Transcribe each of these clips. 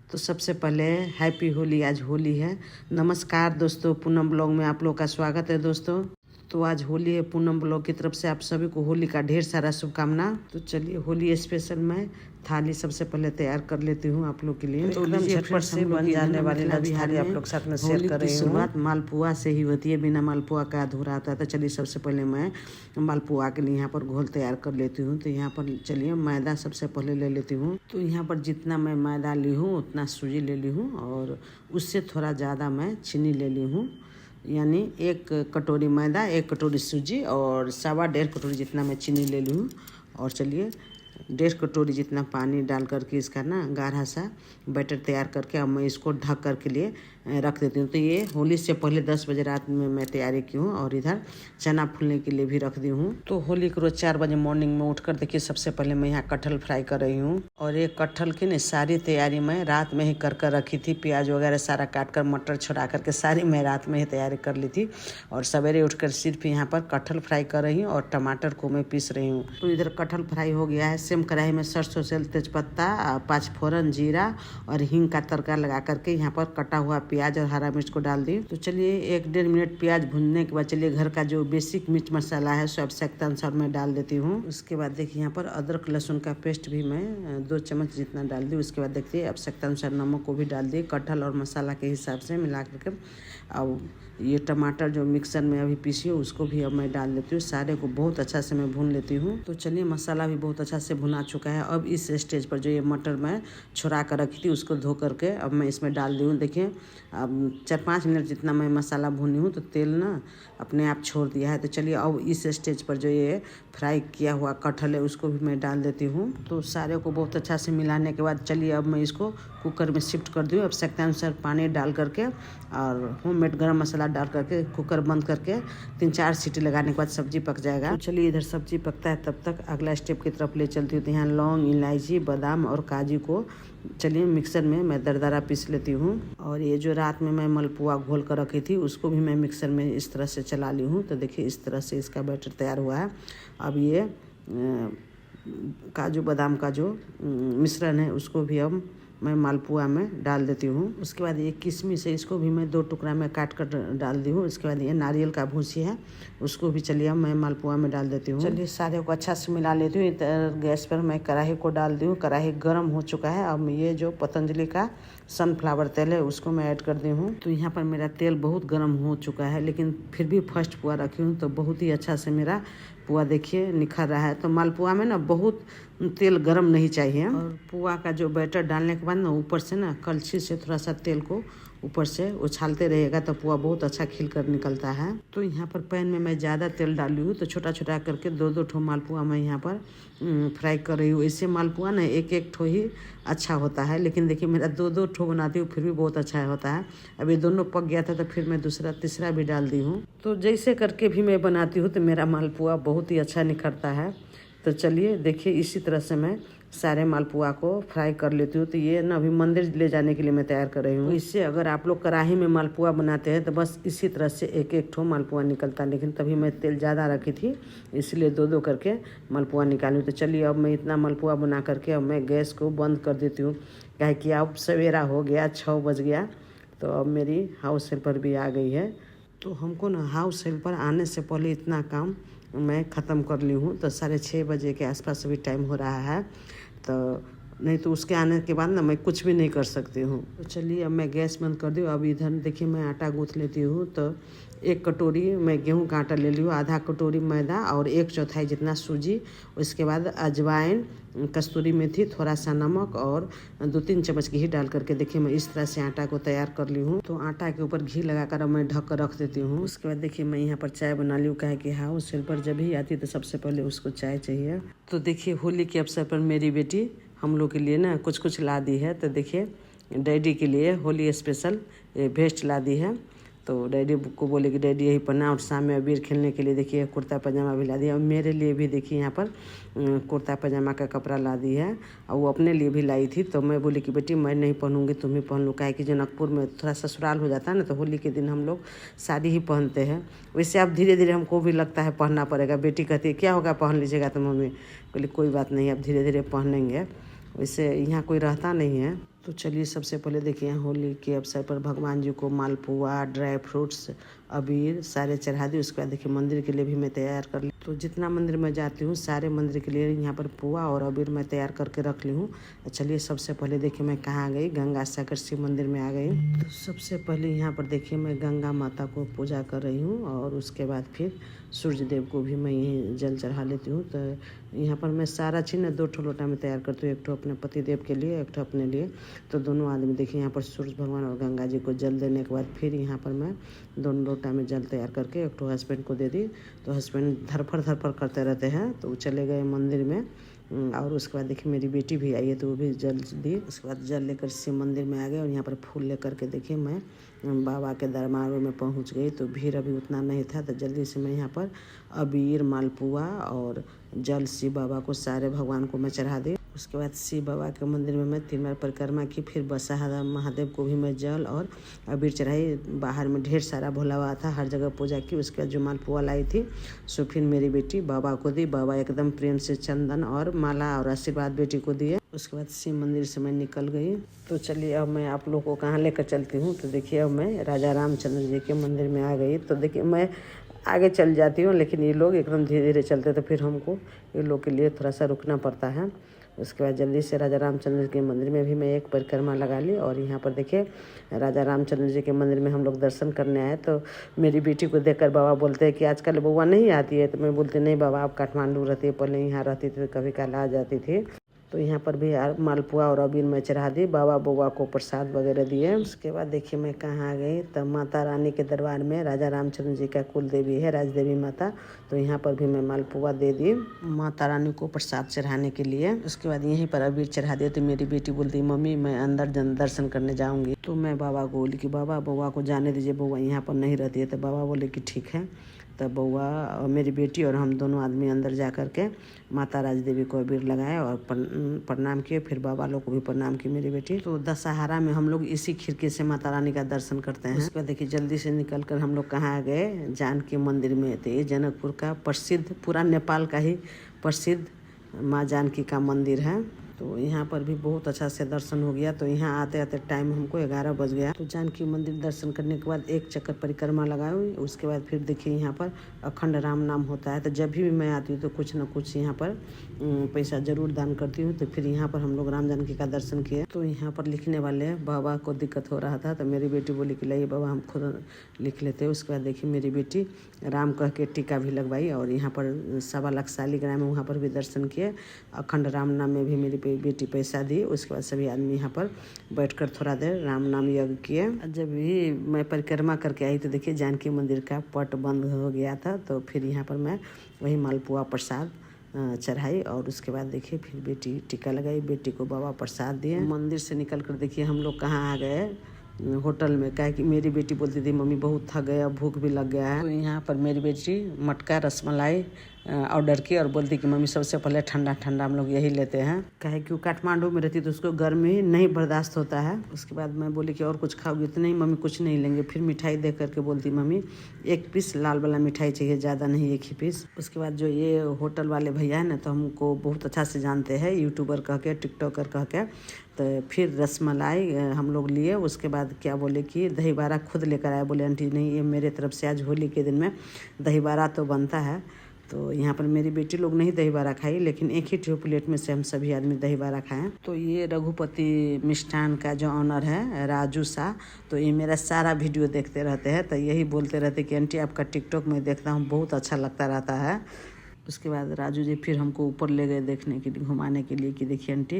तो सबसे पहले हैप्पी होली। आज होली है। नमस्कार दोस्तों, पूनम ब्लॉग में आप लोग का स्वागत है दोस्तों। तो आज होली है, पूनम ब्लॉग की तरफ से आप सभी को होली का ढेर सारा शुभकामना। तो चलिए होली स्पेशल मैं थाली सबसे पहले तैयार कर लेती हूँ आप लोग के लिए। तो झटपट से बन जाने वाली लंच थाली आप लोग साथ में शेयर कर रही हूँ। शुरुआत मालपुआ से ही होती है, बिना मालपुआ का अधूरा होता है। तो चलिए सबसे पहले मैं मालपुआ के लिए यहाँ पर घोल तैयार कर लेती हूँ। तो यहाँ पर चलिए मैदा सबसे पहले ले लेती हूँ। तो यहाँ पर जितना मैं मैदा ली हूँ उतना सूजी ले ली हूँ और उससे थोड़ा ज़्यादा मैं चीनी ले ली हूँ। यानी 1 कटोरी मैदा, 1 कटोरी सूजी और 1.25 कटोरी जितना मैं चीनी ले ली हूँ। और चलिए 1.5 कटोरी जितना पानी डाल करके इसका ना गाढ़ा सा बैटर तैयार करके अब मैं इसको ढक कर के लिए रख देती हूँ। तो ये होली से पहले 10 बजे रात में मैं तैयारी की हूँ और इधर चना फूलने के लिए भी रख दी हूँ। तो होली के रोज 4 बजे मॉर्निंग में उठकर देखिए सबसे पहले मैं यहाँ कटहल फ्राई कर रही हूँ। और ये कटहल की ना सारी तैयारी मैं रात में ही कर रखी थी। प्याज वगैरह सारा काट कर, मटर छुड़ा करके सारी मैं रात में ही तैयारी कर ली थी। और सवेरे उठकर सिर्फ यहाँ पर कटहल फ्राई कर रही हूँ और टमाटर को मैं पीस रही हूँ। तो इधर कटहल फ्राई हो गया है। सेम कढ़ाई में सरसों तेल, तेजपत्ता, 5 फोरन, जीरा और हींग का तड़का लगा करके यहाँ पर कटा हुआ प्याज और हरा मिर्च को डाल दी। तो चलिए 1-1.5 मिनट प्याज भूनने के बाद चलिए घर का जो बेसिक मिर्च मसाला है सो आवश्यकता अनुसार मैं डाल देती हूँ। उसके बाद देखिए यहाँ पर अदरक लहसुन का पेस्ट भी मैं 2 चम्मच जितना डाल दी। उसके बाद देखिए आवश्यकता अनुसार नमक को भी डाल दिए। कटहल और मसाला के हिसाब से मिला करके अब ये टमाटर जो मिक्सर में अभी पीसी हो उसको भी अब मैं डाल देती हूँ। सारे को बहुत अच्छा से मैं भून लेती हूँ। तो चलिए मसाला भी बहुत अच्छा से भुना चुका है। अब इस स्टेज पर जो ये मटर मैं छुड़ा कर रखी थी उसको धो करके अब मैं इसमें डाल दी हूँ। देखिए अब 4-5 मिनट जितना मैं मसाला भूनी हूँ तो तेल ना अपने आप छोड़ दिया है। तो चलिए अब इस स्टेज पर जो ये फ्राई किया हुआ कटहल है उसको भी मैं डाल देती हूँ। तो सारे को बहुत अच्छा से मिलाने के बाद चलिए अब मैं इसको कुकर में शिफ्ट कर दी हूँ। आवश्यकता अनुसार पानी डाल करके और होममेड गरम मसाला डाल करके कुकर बंद करके 3-4 सीटी लगाने के बाद सब्जी पक जाएगा। तो चलिए इधर सब्जी पकता है तब तक अगला स्टेप की तरफ ले चलती हूँ। तो यहाँ लौंग, इलायची, बादाम और काजू को चलिए मिक्सर में मैं दरदरा पीस लेती हूँ। और ये जो रात में मैं मलपुआ घोल कर रखी थी उसको भी मैं मिक्सर में इस तरह से चला ली हूँ। तो देखिए इस तरह से इसका बैटर तैयार हुआ है। अब ये काजू बादाम का जो मिश्रण है उसको भी अब मैं मालपुआ में डाल देती हूँ। उसके बाद ये किशमिश है, इसको भी मैं 2 टुकड़ा में काट कर डाल दी हूँ। उसके बाद ये नारियल का भूसी है उसको भी चलिए मैं मालपुआ में डाल देती हूँ। चलिए सारे को अच्छा से मिला लेती हूँ। इधर गैस पर मैं कढ़ाई को डाल दी हूँ। कढ़ाई गर्म हो चुका है। अब ये जो पतंजलि का सनफ्लावर तेल है उसको मैं ऐड कर दी हूँ। तो यहाँ पर मेरा तेल बहुत गर्म हो चुका है लेकिन फिर भी फर्स्ट पुआ रखी हूँ तो बहुत ही अच्छा से मेरा पुआ देखिए निखर रहा है। तो मालपुआ में ना बहुत तेल गरम नहीं चाहिए। और पुआ का जो बैटर डालने के बाद ना ऊपर से ना कलछी से थोड़ा सा तेल को ऊपर से उछालते रहेगा तो पुआ बहुत अच्छा खिल कर निकलता है। तो यहाँ पर पैन में मैं ज़्यादा तेल डाली हूँ तो छोटा छोटा करके 2-2 ठो मालपुआ मैं यहाँ पर फ्राई कर रही हूँ। इससे मालपुआ ना 1-1 ठो ही अच्छा होता है लेकिन देखिए मेरा 2-2 ठो बनाती हूँ फिर भी बहुत अच्छा होता है। अब ये दोनों पक गया था तो फिर मैं दूसरा तीसरा भी डाल दी हूँ। तो जैसे करके भी मैं बनाती हूँ तो मेरा मालपुआ बहुत ही अच्छा निखरता है। तो चलिए देखिए इसी तरह से मैं सारे मालपुआ को फ्राई कर लेती हूँ। तो ये ना अभी मंदिर ले जाने के लिए मैं तैयार कर रही हूँ। इससे अगर आप लोग कढ़ाई में मालपुआ बनाते हैं तो बस इसी तरह से 1-1 ठो मालपुआ निकलता, लेकिन तभी मैं तेल ज़्यादा रखी थी इसलिए 2-2 करके मालपुआ निकाली। तो चलिए अब मैं इतना मालपुआ बना करके अब मैं गैस को बंद कर देती हूँ। क्या कि अब सवेरा हो गया, 6 बज गया। तो अब मेरी हाउस हेल्पर भी आ गई है। तो हमको ना हाउस हेल्पर आने से पहले इतना काम मैं ख़त्म कर ली हूँ। तो 6:30 बजे के आसपास अभी टाइम हो रहा है। तो नहीं तो उसके आने के बाद ना मैं कुछ भी नहीं कर सकती हूँ। तो चलिए अब मैं गैस बंद कर दी। अब इधर देखिए मैं आटा गूँथ लेती हूँ। तो 1 कटोरी मैं गेहूं का आटा ले ली हूँ, आधा कटोरी मैदा और 1/4 जितना सूजी। उसके बाद अजवाइन, कस्तूरी मेथी, थोड़ा सा नमक और 2-3 चम्मच घी डाल करके देखिए मैं इस तरह से आटा को तैयार कर ली हूँ। तो आटा के ऊपर घी लगाकर अब मैं ढक कर रख देती हूँ। उसके बाद देखिए मैं यहाँ पर चाय बना ली हूँ। क्या है कि हाउस हेल्पर जब भी आती तो सबसे पहले उसको चाय चाहिए। तो देखिए होली के अवसर पर मेरी बेटी हम लोग के लिए ना कुछ कुछ ला दी है। तो देखिए डैडी के लिए होली स्पेशल वेस्ट ला दी है। तो डैडी को बोले कि डैडी यही पहना, और शाम में अबीर खेलने के लिए देखिए कुर्ता पजामा भी ला दिया। और मेरे लिए भी देखिए यहाँ पर कुर्ता पजामा का कपड़ा ला दी है, और वो अपने लिए भी लाई थी। तो मैं बोली कि बेटी मैं नहीं पहनूंगी, तुम ही पहन लो। काहे कि जनकपुर में थोड़ा ससुराल हो जाता है ना, तो होली के दिन हम लोग साड़ी ही पहनते हैं। वैसे अब धीरे धीरे हमको भी लगता है पहनना पड़ेगा। बेटी कहती है क्या होगा पहन लीजिएगा। तो मम्मी बोली कोई बात नहीं, अब धीरे धीरे पहनेंगे। वैसे यहाँ कोई रहता नहीं है। तो चलिए सबसे पहले देखिए होली के अवसर पर भगवान जी को मालपुआ, ड्राई फ्रूट्स, अबीर सारे चढ़ा दी। उसके बाद देखिए मंदिर के लिए भी मैं तैयार कर ली। तो जितना मंदिर में जाती हूँ सारे मंदिर के लिए यहाँ पर पुआ और अबीर मैं तैयार करके रख ली हूँ। चलिए सबसे पहले देखिए मैं कहाँ गई, गंगा सागर शिव मंदिर में आ गई। तो सबसे पहले यहाँ पर देखिए मैं गंगा माता को पूजा कर रही हूँ और उसके बाद फिर सूर्य देव को भी मैं यहीं जल चढ़ा लेती हूँ। तो यहाँ पर मैं सारा चीज़ ना 2 लोटा में तैयार करती हूँ, एक अपने पति देव के लिए, एक अपने लिए। तो दोनों आदमी देखिए यहाँ पर सूर्य भगवान और गंगा जी को जल देने के बाद फिर यहाँ पर मैं 2 लोटा में जल तैयार करके एक हस्बैंड को दे दी। तो हस्बैंड धरफड़ करते रहते हैं, तो वो चले गए मंदिर में। और उसके बाद देखिए मेरी बेटी भी आई है, तो वो भी जल दी। उसके बाद जल लेकर शिव मंदिर में आ गए और यहाँ पर फूल लेकर के देखिए मैं बाबा के दरबार में पहुँच गई। तो भीड़ अभी उतना नहीं था, तो जल्दी से मैं यहाँ पर अबीर, मालपुआ और जल शिव बाबा को, सारे भगवान को मैं चढ़ा दी। उसके बाद शिव बाबा के मंदिर में मैं 3 बार परिक्रमा की। फिर बसाहा महादेव को भी मैं जल और अबीर चढ़ाई। बाहर में ढेर सारा भोला हुआ था, हर जगह पूजा की। उसके बाद जो मालपुआ लाई थी सो फिर मेरी बेटी बाबा को दी। बाबा एकदम प्रेम से चंदन और माला और आशीर्वाद बेटी को दिए। उसके बाद शिव मंदिर से मैं निकल गई। तो चलिए अब मैं आप लोग को कहाँ लेकर चलती हूँ। तो देखिए अब मैं राजा रामचंद्र जी के मंदिर में आ गई। तो देखिए मैं आगे चल जाती हूँ, लेकिन ये लोग एकदम धीरे धीरे चलते, तो फिर हमको ये लोग के लिए थोड़ा सा रुकना पड़ता है। उसके बाद जल्दी से राजा रामचंद्र के मंदिर में भी मैं एक परिक्रमा लगा ली। और यहाँ पर देखिए राजा रामचंद्र जी के मंदिर में हम लोग दर्शन करने आए। तो मेरी बेटी को देखकर बाबा बोलते हैं कि आजकल बउआ नहीं आती है। तो मैं बोलती नहीं बाबा, आप काठमांडू रहती है, पहले यहाँ रहती थी, कभी कल आ जाती थी। तो यहाँ पर भी मालपुआ और अबीर में चढ़ा दी, बाबा बउआ को प्रसाद वगैरह दिए। उसके बाद देखिए मैं कहाँ आ गई। तब माता रानी के दरबार में राजा रामचंद्र जी का कुल देवी है राजदेवी माता। तो यहाँ पर भी मैं मालपुआ दे दी माता रानी को प्रसाद चढ़ाने के लिए। उसके बाद यहीं पर अबीर चढ़ा दिया। तो मेरी बेटी बोलती मम्मी मैं अंदर दर्शन करने जाऊँगी। तो मैं बाबा को बोली कि बाबा बउआ को जाने दीजिए, बउआ यहाँ पर नहीं रहती है। तो बाबा बोले कि ठीक है। तब बउआ और मेरी बेटी और हम दोनों आदमी अंदर जा कर के माता राजदेवी को अबीर लगाए और प्रणाम किए। फिर बाबा लोग को भी प्रणाम की मेरी बेटी। तो दशहरा में हम लोग इसी खिड़की से माता रानी का दर्शन करते हैं। उसके बाद देखिए जल्दी से निकल कर हम लोग कहाँ आ गए, जानकी मंदिर में। तो ये जनकपुर का प्रसिद्ध, पूरा नेपाल का ही प्रसिद्ध माँ जानकी का मंदिर है। तो यहाँ पर भी बहुत अच्छा से दर्शन हो गया। तो यहाँ आते आते टाइम हमको 11 बज गया। तो जानकी मंदिर दर्शन करने के बाद एक चक्कर परिक्रमा लगाई। उसके बाद फिर देखिए यहाँ पर अखंड राम नाम होता है। तो जब भी मैं आती हूँ तो कुछ न कुछ यहाँ पर पैसा ज़रूर दान करती हूँ। तो फिर यहाँ पर हम लोग राम जानकी का दर्शन किए। तो यहाँ पर लिखने वाले बाबा को दिक्कत हो रहा था, तो मेरी बेटी बोली कि लाइए बाबा हम खुद लिख लेते हैं। उसके बाद देखिए मेरी बेटी राम कह के टीका भी लगवाई। और यहाँ पर 1.25 लाख शालिग्राम है, वहाँ पर भी दर्शन किए। अखंड राम नाम में भी मेरी बेटी पैसा दी। उसके बाद सभी आदमी यहाँ पर बैठकर थोड़ा देर राम नाम यज्ञ किए। जब भी मैं परिक्रमा करके आई तो देखिए जानकी मंदिर का पट बंद हो गया था। तो फिर यहाँ पर मैं वही मालपुआ प्रसाद चढ़ाई। और उसके बाद देखिए फिर बेटी टीका लगाई, बेटी को बाबा प्रसाद दिए। मंदिर से निकल कर देखिए हम लोग कहाँ आ गए, होटल में। क्या कि मेरी बेटी बोलती थी मम्मी बहुत थक गया, भूख भी लग गया है। तो यहाँ पर मेरी बेटी मटका रसमलाई ऑर्डर की और बोलती कि मम्मी सबसे पहले ठंडा ठंडा हम लोग यही लेते हैं। कहे कि वो काठमांडू में रहती तो उसको गर्मी नहीं बर्दाश्त होता है। उसके बाद मैं बोली कि और कुछ खाओगी तो नहीं मम्मी कुछ नहीं लेंगे। फिर मिठाई देख करके बोलती मम्मी 1 पीस लाल वाला मिठाई चाहिए, ज़्यादा नहीं 1 ही पीस। उसके बाद जो ये होटल वाले भैया है ना, तो हमको बहुत अच्छा से जानते हैं, यूट्यूबर कह के, टिकटॉकर कह के। तो फिर रसमलाई हम लोग लिए। उसके बाद क्या बोले कि दही बारा खुद लेकर आए। बोले आंटी नहीं ये मेरे तरफ से आज होली के दिन में दही बारा तो बनता है। तो यहाँ पर मेरी बेटी लोग नहीं दही बारा खाई, लेकिन एक ही प्लेट में से हम सभी आदमी दही बारा खाएं। तो ये रघुपति मिष्ठान का जो ऑनर है राजू शाह, तो ये मेरा सारा वीडियो देखते रहते हैं। तो यही बोलते रहते कि आंटी आपका टिकटॉक में देखता हूँ, बहुत अच्छा लगता रहता है। उसके बाद राजू जी फिर हमको ऊपर ले गए देखने के लिए, घुमाने के लिए कि देखिए आंटी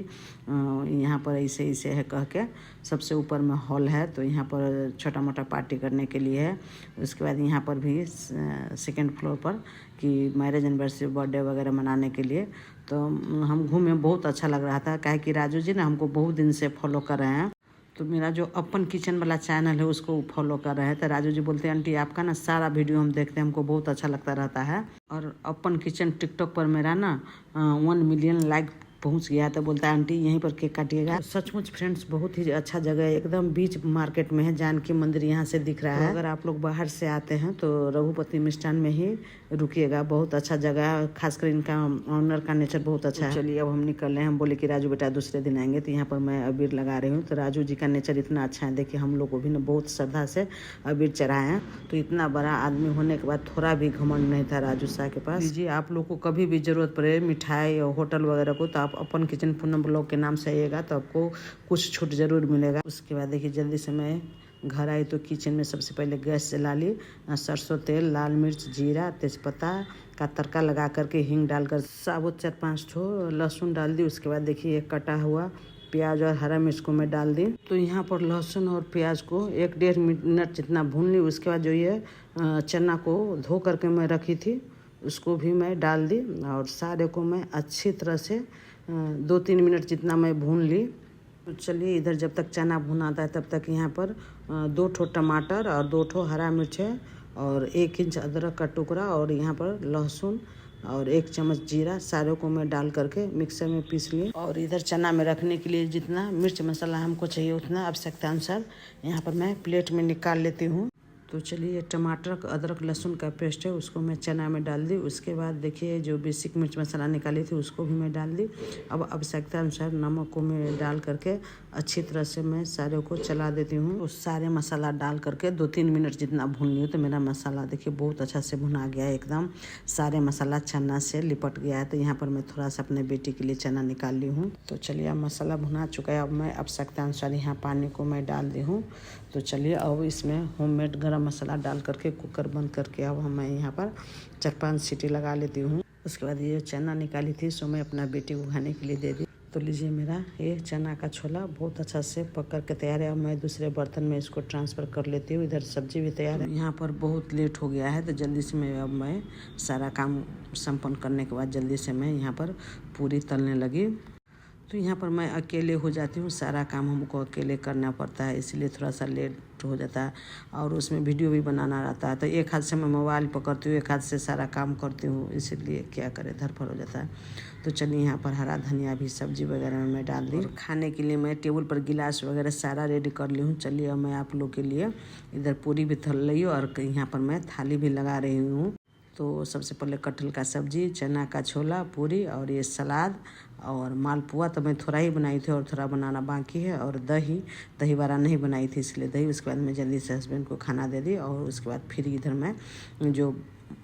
यहाँ पर ऐसे ऐसे है कह के। सबसे ऊपर में हॉल है, तो यहाँ पर छोटा मोटा पार्टी करने के लिए है। उसके बाद यहाँ पर भी 2nd फ्लोर पर कि मैरिज एनिवर्सरी, बर्थडे वगैरह मनाने के लिए। तो हम घूमे, बहुत अच्छा लग रहा था। काहे कि राजू जी ना हमको बहुत दिन से फॉलो कर रहे हैं। तो मेरा जो अपन किचन वाला चैनल है उसको फॉलो कर रहे हैं। तो राजू जी बोलते हैं आंटी आपका ना सारा वीडियो हम देखते हैं, हमको बहुत अच्छा लगता रहता है। और अपन किचन टिकटॉक पर मेरा ना 1 मिलियन लाइक पहुंच गया तो बोलता है आंटी यहीं पर केक काटिएगा। सचमुच फ्रेंड्स बहुत ही अच्छा जगह है, एकदम बीच मार्केट में है। जानकी मंदिर यहाँ से दिख रहा है। अगर आप लोग बाहर से आते हैं तो रघुपति मिष्ठान में ही रुकिएगा, बहुत अच्छा जगह है। खासकर इनका ऑनर का नेचर बहुत अच्छा है। चलिए अब हम निकल रहे हैं। हम बोले कि राजू बेटा दूसरे दिन आएंगे, तो यहाँ पर मैं अबीर लगा रही हूँ। तो राजू जी का नेचर इतना अच्छा है, देखिए हम लोग को भी ना बहुत श्रद्धा से अबीर चढ़ाए हैं। तो इतना बड़ा आदमी होने के बाद थोड़ा भी घमंड नहीं था राजू शाह के पास। जी आप लोग को कभी भी जरूरत पड़े मिठाई और होटल वगैरह को, तो आप अपन किचन पूनम ब्लॉग के नाम से आइएगा तो आपको कुछ छूट जरूर मिलेगा। उसके बाद देखिए जल्दी से मैं घर आई तो किचन में सबसे पहले गैस जला ली, सरसों तेल, लाल मिर्च, जीरा, तेज़पत्ता का तड़का लगा करके हींग डालकर साबुत 4-5 ठो लहसुन डाल दी। उसके बाद देखिए कटा हुआ प्याज और हरा मिर्च को मैं डाल दी। तो यहाँ पर लहसुन और प्याज को 1-1.5 मिनट जितना भून ली। उसके बाद जो ये चना को धो करके मैं रखी थी उसको भी मैं डाल दी और सारे को मैं अच्छी तरह से 2-3 मिनट जितना मैं भून ली। तो चलिए इधर जब तक चना भुनाता है तब तक यहाँ पर 2 ठो टमाटर और 2 ठो हरा मिर्च है और 1 इंच अदरक का टुकड़ा और यहाँ पर लहसुन और 1 चम्मच जीरा, सारे को मैं डाल करके मिक्सर में पीस ली। और इधर चना में रखने के लिए जितना मिर्च मसाला हमको चाहिए उतना आवश्यकता अनुसार यहाँ पर मैं प्लेट में निकाल लेती हूँ। तो चलिए टमाटर, अदरक, लहसुन का पेस्ट है उसको मैं चना में डाल दी। उसके बाद देखिए जो बेसिक मिर्च मसाला निकाली थी उसको भी मैं डाल दी। अब आवश्यकता अनुसार नमक को मैं डाल करके अच्छी तरह से मैं सारे को चला देती हूँ। उस सारे मसाला डाल करके 2-3 मिनट जितना भून ली हूँ। तो मेरा मसाला देखिए बहुत अच्छा से भुना गया है, एकदम सारे मसाला चना से लिपट गया है। तो यहाँ पर मैं थोड़ा सा अपने बेटी के लिए चना निकाल ली हूँ। तो चलिए अब मसाला भुना चुका है। अब मैं आवश्यकता अनुसार यहाँ पानी को मैं डाल दी हूँ। तो चलिए अब इसमें होममेड गरम मसाला डाल करके कुकर बंद करके अब मैं यहाँ पर 4-5 सीटी लगा लेती हूँ। उसके बाद ये चना निकाली थी सो मैं अपना बेटी को खाने के लिए दे दी। तो लीजिए मेरा ये चना का छोला बहुत अच्छा से पक कर के तैयार है। अब मैं दूसरे बर्तन में इसको ट्रांसफ़र कर लेती हूँ। इधर सब्जी भी तैयार है। यहाँ पर बहुत लेट हो गया है तो जल्दी से मैं सारा काम संपन्न करने के बाद जल्दी से मैं यहाँ पर पूरी तलने लगी। तो यहाँ पर मैं अकेले हो जाती हूँ, सारा काम हमको अकेले करना पड़ता है, इसलिए थोड़ा सा लेट हो जाता है। और उसमें वीडियो भी बनाना रहता है तो एक हाथ से मैं मोबाइल पकड़ती हूँ, एक हाथ से सारा काम करती हूँ, इसीलिए क्या करें धरफड़ हो जाता है। तो चलिए यहाँ पर हरा धनिया भी सब्जी वगैरह में मैं डाल दी। खाने के लिए मैं टेबल पर गिलास वगैरह सारा रेडी कर ली हूँ। चलिए अब मैं आप लोग के लिए इधर पूरी भी तल रही हूँ और यहाँ पर मैं थाली भी लगा रही हूँ। तो सबसे पहले कटहल का सब्जी, चना का छोला, पूरी और ये सलाद और मालपुआ तो मैं थोड़ा ही बनाई थी और थोड़ा बनाना बाकी है। और दही बड़ा नहीं बनाई थी इसलिए दही। उसके बाद मैं जल्दी से हस्बैंड को खाना दे दी और उसके बाद फिर इधर मैं जो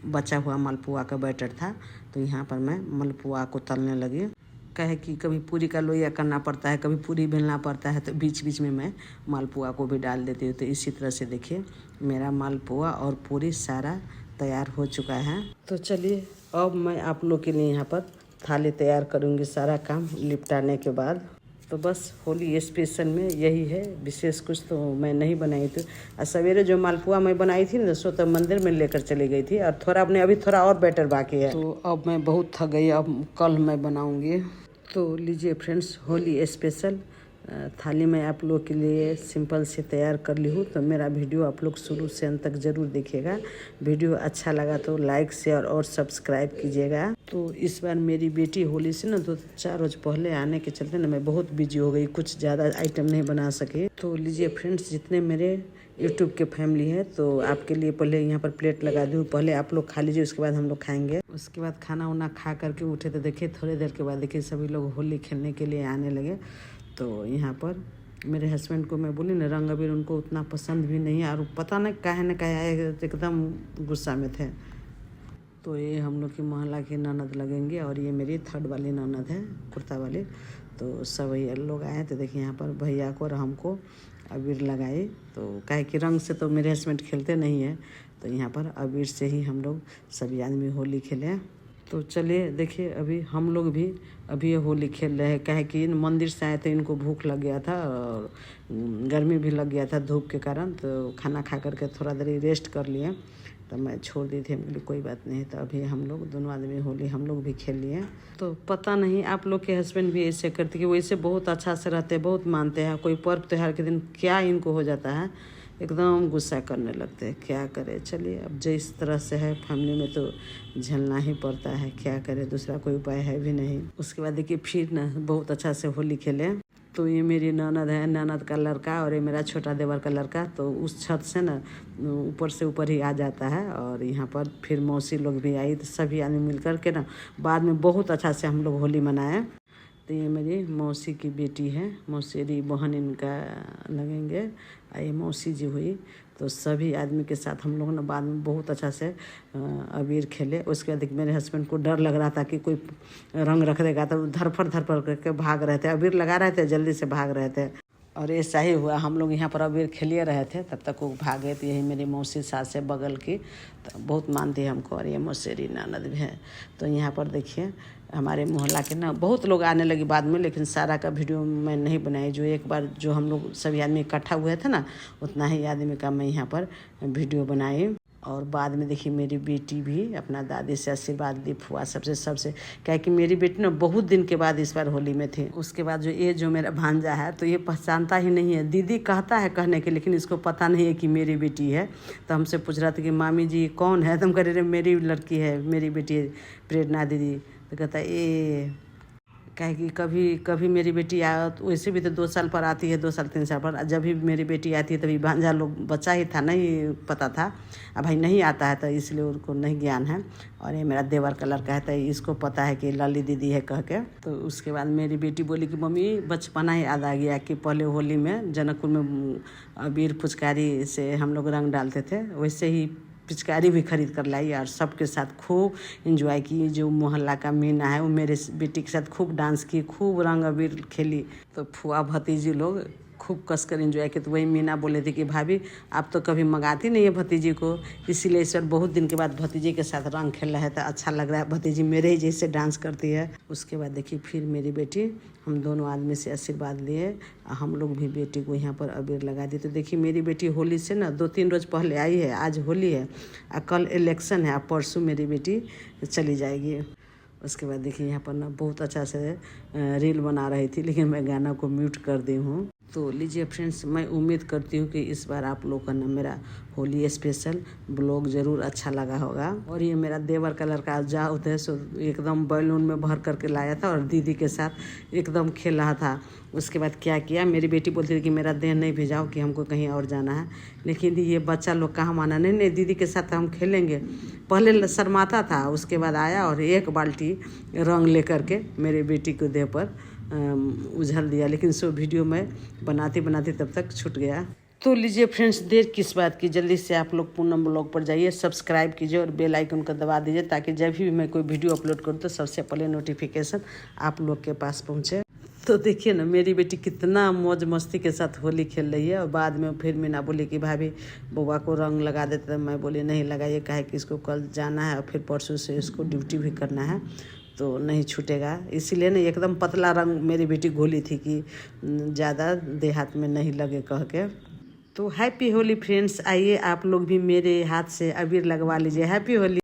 बचा हुआ मालपुआ का बैटर था तो यहाँ पर मैं मालपुआ को तलने लगी। कहे कि कभी पूरी का लोइया करना पड़ता है, कभी पूरी बेलना पड़ता है, तो बीच बीच में मैं मालपुआ को भी डाल देती हूँ। तो इसी तरह से देखिए मेरा मालपुआ और पूरी सारा तैयार हो चुका है। तो चलिए अब मैं आप लोग के लिए यहाँ पर थाली तैयार करूँगी सारा काम निपटाने के बाद। तो बस होली स्पेशल में यही है, विशेष कुछ तो मैं नहीं बनाई थी। और सवेरे जो मालपुआ मैं बनाई थी ना सो तो मंदिर में लेकर चली गई थी और थोड़ा अपने अभी थोड़ा और बेटर बाकी है। तो अब मैं बहुत थक गई, अब कल मैं बनाऊँगी। तो लीजिए फ्रेंड्स होली स्पेशल थाली में आप लोग के लिए सिंपल से तैयार कर ली हूँ। तो मेरा वीडियो आप लोग शुरू से अंत तक ज़रूर देखिएगा। वीडियो अच्छा लगा तो लाइक, शेयर और सब्सक्राइब कीजिएगा। तो इस बार मेरी बेटी होली से ना 2-4 रोज पहले आने के चलते ना मैं बहुत बिजी हो गई, कुछ ज़्यादा आइटम नहीं बना सके। तो लीजिए फ्रेंड्स जितने मेरे यूट्यूब के फैमिली है तो आपके लिए पहले यहाँ पर प्लेट लगा दूँ, पहले आप लोग खा लीजिए उसके बाद हम लोग खाएंगे। उसके बाद खाना वाना खा करके उठे तो देखिए थोड़ी देर के बाद देखिए सभी लोग होली खेलने के लिए आने लगे। तो यहाँ पर मेरे हस्बैंड को मैं बोली ना रंग अबीर उनको उतना पसंद भी नहीं है और पता नहीं काहे न काहे आए एकदम गुस्सा में थे। तो ये हम लोग की मोहल्ला की ननद लगेंगे और ये मेरी 3rd वाली ननद है कुर्ता वाली। तो सब ये लोग आए तो देखिए यहाँ पर भैया को और हमको अबीर लगाई। तो काहे कि रंग से तो मेरे हस्बैंड खेलते नहीं है तो यहाँ पर अबीर से ही हम लोग सभी आदमी होली खेले। तो चलिए देखिए अभी हम लोग भी अभी होली खेल रहे हैं। काहे कि मंदिर से आए थे, इनको भूख लग गया था और गर्मी भी लग गया था धूप के कारण। तो खाना खा करके थोड़ा देर रेस्ट कर लिए तो मैं छोड़ दी थी, बोली कोई बात नहीं। तो अभी हम लोग दोनों आदमी होली हम लोग भी खेल लिए। तो पता नहीं आप लोग के हस्बैंड भी ऐसे करते कि वैसे बहुत अच्छा से रहते, बहुत मानते हैं। कोई पर्व त्यौहार के दिन क्या इनको हो जाता है एकदम गुस्सा करने लगते हैं। क्या करें, चलिए अब जिस तरह से है फैमिली में तो झेलना ही पड़ता है, क्या करें, दूसरा कोई उपाय है भी नहीं। उसके बाद देखिए फिर ना बहुत अच्छा से होली खेले। तो ये मेरी ननद है, ननद का लड़का, और ये मेरा छोटा देवर का लड़का। तो उस छत से ना ऊपर से ऊपर ही आ जाता है, और यहाँ पर फिर मौसी लोग भी आई। तो सभी आदमी मिल कर के ना बाद में बहुत अच्छा से हम लोग होली मनाए। तो ये मेरी मौसी की बेटी है, मौसेरी बहन इनका लगेंगे। ये मौसी जी हुई। तो सभी आदमी के साथ हम लोग ना बाद में बहुत अच्छा से अबीर खेले। उसके बाद मेरे हस्बैंड को डर लग रहा था कि कोई रंग रख देगा, तो धरफड़ करके भाग रहे थे। अबीर लगा रहे थे, जल्दी से भाग रहे थे, और ऐसा ही हुआ। हम लोग यहाँ पर अबीर खेलिए रहे थे, तब तक वो भागे। तो यही मेरी मौसी सास है बगल की, तो बहुत मानती है हमको, और ये मौसेरी ननद भी है। तो यहाँ पर देखिए हमारे मोहल्ला के ना बहुत लोग आने लगे बाद में, लेकिन सारा का वीडियो मैं नहीं बनाई। जो एक बार जो हम लोग सभी आदमी इकट्ठा हुए थे ना, उतना ही आदमी का मैं यहाँ पर वीडियो बनाई। और बाद में देखिए मेरी बेटी भी अपना दादी से आशीर्वाद ली, फुआ सबसे क्या कि मेरी बेटी ना बहुत दिन के बाद इस बार होली में थी। उसके बाद जो मेरा भांजा है, तो ये पहचानता ही नहीं है। दीदी कहता है कहने के, लेकिन इसको पता नहीं है कि मेरी बेटी है। तो हमसे पूछ रहा था कि मामी जी कौन है, तो हम कह रहे मेरी लड़की है, मेरी बेटी है प्रेरणा दीदी। तो कहता है ये कहे कि कभी मेरी बेटी आया, तो वैसे भी तो 2 साल पर आती है, 2 साल 3 साल पर। जब भी मेरी बेटी आती है तभी भांजा लोग बच्चा ही था, नहीं पता था। अब भाई नहीं आता है तो इसलिए उनको नहीं ज्ञान है। और ये मेरा देवर का लड़का है, तो इसको पता है कि लली दीदी है कह के। तो उसके बाद मेरी बेटी बोली कि मम्मी बचपना ही याद आ गया कि पहले होली में जनकपुर में अबीर फुचकारी से हम लोग रंग डालते थे, वैसे ही पिचकारी भी खरीद कर लाई, और सबके साथ खूब एंजॉय की। जो मोहल्ला का मीना है वो मेरे बेटी के साथ खूब डांस की, खूब रंग अबीर खेली। तो फुआ भतीजी लोग खूब कसकर एंजॉय किए। तो वही मीना बोले थे कि भाभी आप तो कभी मंगाती नहीं है भतीजी को, इसीलिए इस बार बहुत दिन के बाद भतीजी के साथ रंग खेल रहा है, तो अच्छा लग रहा है। भतीजी मेरे ही जैसे डांस करती है। उसके बाद देखिए फिर मेरी बेटी, हम दोनों आदमी से आशीर्वाद लिए, हम लोग भी बेटी को यहाँ पर अबीर लगा दिए। तो देखिए मेरी बेटी होली से ना 2-3 रोज पहले आई है। आज होली है, कल इलेक्शन है, परसों मेरी बेटी चली जाएगी। उसके बाद देखिए यहाँ पर ना बहुत अच्छा से रील बना रही थी, लेकिन मैं गाना को म्यूट कर दी हूँ। तो लीजिए फ्रेंड्स, मैं उम्मीद करती हूँ कि इस बार आप लोग का ना मेरा होली स्पेशल ब्लॉग ज़रूर अच्छा लगा होगा। और ये मेरा देवर का लड़का जाओ थे सो एकदम बैलून में भर करके लाया था, और दीदी के साथ एकदम खेल रहा था। उसके बाद क्या किया, मेरी बेटी बोलती थी कि मेरा देह नहीं भिजाओ कि हमको कहीं और जाना है, लेकिन ये बच्चा लोग कहाँ माना। नहीं दीदी के साथ हम खेलेंगे। पहले शर्माता था, उसके बाद आया और 1 बाल्टी रंग ले करके मेरी बेटी को देह पर उझल दिया। लेकिन सो वीडियो में बनाते तब तक छूट गया। तो लीजिए फ्रेंड्स, देर किस बात की, जल्दी से आप लोग पूनम ब्लॉग पर जाइए, सब्सक्राइब कीजिए और बेल आइकन को दबा दीजिए, ताकि जब भी मैं कोई वीडियो अपलोड करूँ तो सबसे पहले नोटिफिकेशन आप लोग के पास पहुँचे। तो देखिए ना मेरी बेटी कितना मौज मस्ती के साथ होली खेल रही है। और बाद में फिर मीना बोली कि भाभी बउआ को रंग लगा देते। मैं बोली नहीं लगाइए, काहे कि इसको कल जाना है और फिर परसों से इसको ड्यूटी भी करना है, तो नहीं छूटेगा। इसीलिए ना एकदम पतला रंग मेरी बेटी घोली थी कि ज़्यादा देह हाथ में नहीं लगे कह के। तो हैप्पी होली फ्रेंड्स, आइए आप लोग भी मेरे हाथ से अबीर लगवा लीजिए। हैप्पी होली।